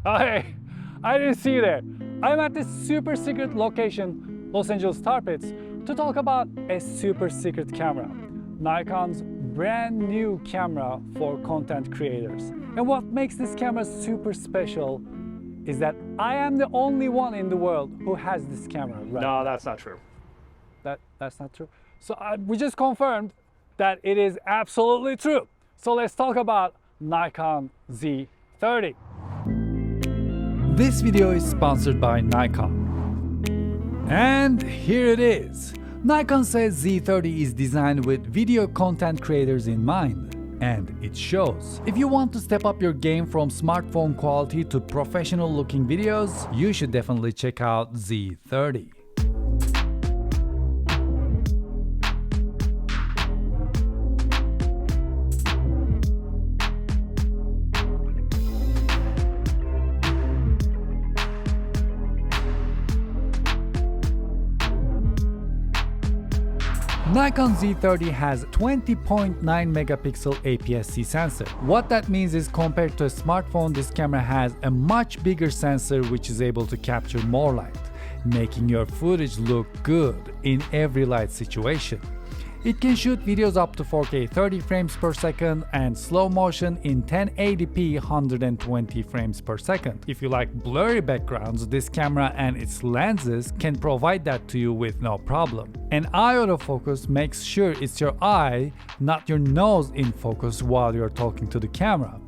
Oh, hey, I didn't see you there. I'm at this super secret location, Los Angeles Tar Pits, to talk about a super secret camera. Nikon's brand new camera for content creators. And what makes this camera super special is that I am the only one in the world who has this camera right No, now. that's not true. That's not true. So we just confirmed that it is absolutely true. So let's talk about Nikon Z30. This video is sponsored by Nikon. And here it is. Nikon Z30 is designed with video content creators in mind. And it shows. If you want to step up your game from smartphone quality to professional looking videos, you should definitely check out Z30. Nikon Z30 has 20.9 megapixel APS-C sensor. What that means is compared to a smartphone, this camera has a much bigger sensor which is able to capture more light, making your footage look good in every light situation. It can shoot videos up to 4K 30 frames per second and slow motion in 1080p 120 frames per second. If you like blurry backgrounds, this camera and its lenses can provide that to you with no problem. And eye autofocus makes sure it's your eye, not your nose in focus while you're talking to the camera.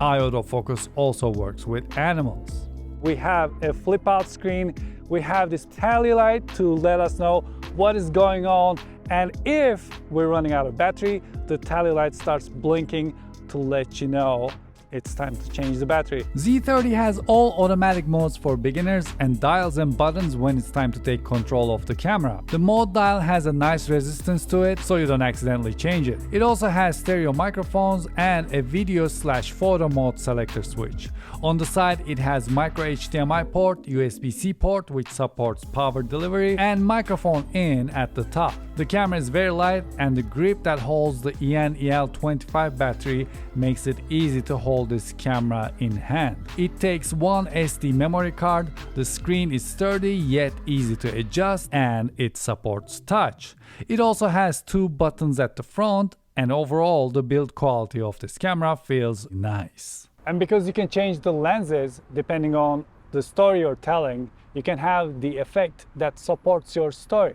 Eye autofocus also works with animals. We have a flip out screen, we have this tally light to let us know what is going on, and if we're running out of battery, the tally light starts blinking to let you know it's time to change the battery. Z30 has all automatic modes for beginners and dials and buttons when it's time to take control of the camera. The mode dial has a nice resistance to it so you don't accidentally change it. It also has stereo microphones and a video/photo mode selector switch. On the side it has micro HDMI port, USB-C port which supports power delivery, and microphone in at the top. The camera is very light and the grip that holds the EN-EL25 battery makes it easy to hold this camera in hand. It takes one SD memory card, the screen is sturdy yet easy to adjust, and it supports touch. It also has two buttons at the front, and overall the build quality of this camera feels nice. And because you can change the lenses depending on the story you're telling, you can have the effect that supports your story.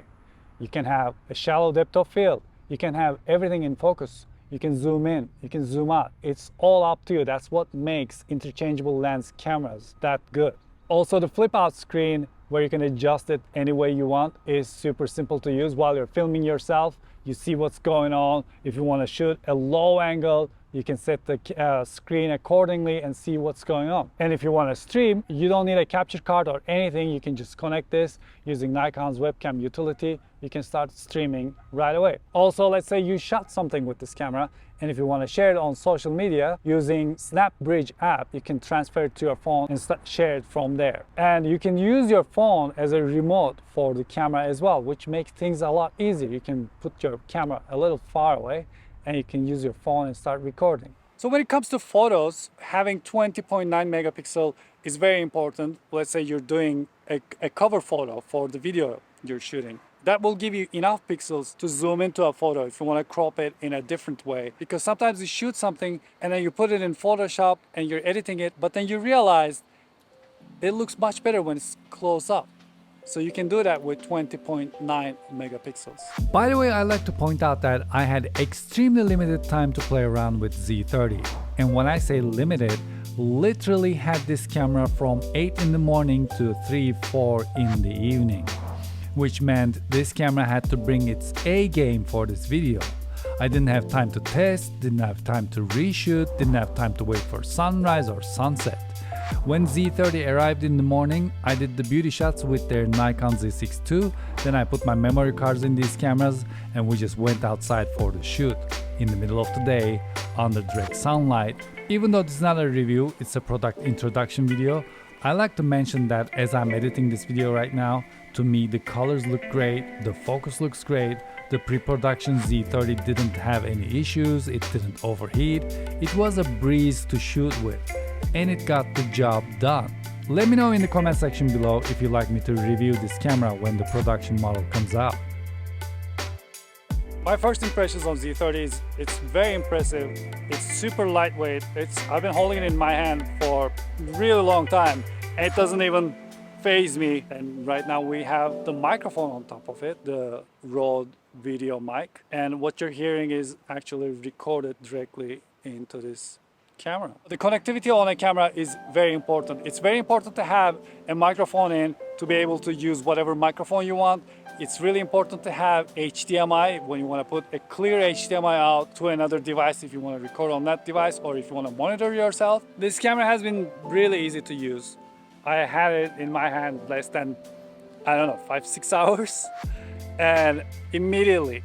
You can have a shallow depth of field, you can have everything in focus. You can zoom in, you can zoom out. It's all up to you. That's what makes interchangeable lens cameras that good. Also, the flip out screen where you can adjust it any way you want is super simple to use. While you're filming yourself, you see what's going on. If you want to shoot a low angle, you can set the screen accordingly and see what's going on. And if you want to stream, you don't need a capture card or anything. You can just connect this using Nikon's webcam utility. You can start streaming right away. Also, let's say you shot something with this camera, and if you want to share it on social media using SnapBridge app, you can transfer it to your phone and share it from there. And you can use your phone as a remote for the camera as well, which makes things a lot easier. You can put your camera a little far away and you can use your phone and start recording. So when it comes to photos, having 20.9 megapixel is very important. Let's say you're doing a cover photo for the video you're shooting. That will give you enough pixels to zoom into a photo if you want to crop it in a different way. Because sometimes you shoot something and then you put it in Photoshop and you're editing it, but then you realize it looks much better when it's close up. So you can do that with 20.9 megapixels. By the way, I like to point out that I had extremely limited time to play around with Z30. And when I say limited, literally had this camera from 8 in the morning to 3-4 in the evening. Which meant this camera had to bring its A game for this video. I didn't have time to test, didn't have time to reshoot, didn't have time to wait for sunrise or sunset. When Z30 arrived in the morning, I did the beauty shots with their Nikon Z6 II, then I put my memory cards in these cameras and we just went outside for the shoot. In the middle of the day, under direct sunlight. Even though this is not a review, it's a product introduction video, I like to mention that as I'm editing this video right now, to me the colors look great, the focus looks great, the pre-production Z30 didn't have any issues, it didn't overheat, it was a breeze to shoot with. and it got the job done. Let me know in the comment section below if you'd like me to review this camera when the production model comes out. My first impressions on Z30 is it's very impressive. It's super lightweight. I've been holding it in my hand for a really long time and it doesn't even faze me. And right now we have the microphone on top of it, the Rode video mic. And what you're hearing is actually recorded directly into this camera. The connectivity on a camera is very important. It's very important to have a microphone in to be able to use whatever microphone you want. It's really important to have HDMI when you want to put a clear HDMI out to another device if you want to record on that device or if you want to monitor yourself. This camera has been really easy to use. I had it in my hand less than, I don't know, 5-6 hours. And immediately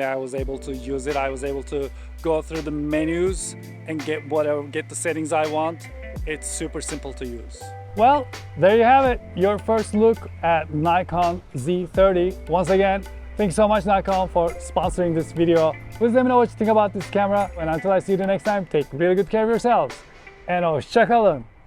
I was able to use it. I was able to go through the menus and get the settings I want. It's super simple to use. Well, there you have it, your first look at Nikon Z30. Once again, thanks so much Nikon for sponsoring this video. Please let me know what you think about this camera. And until I see you the next time, take really good care of yourselves. And hoşça kalın.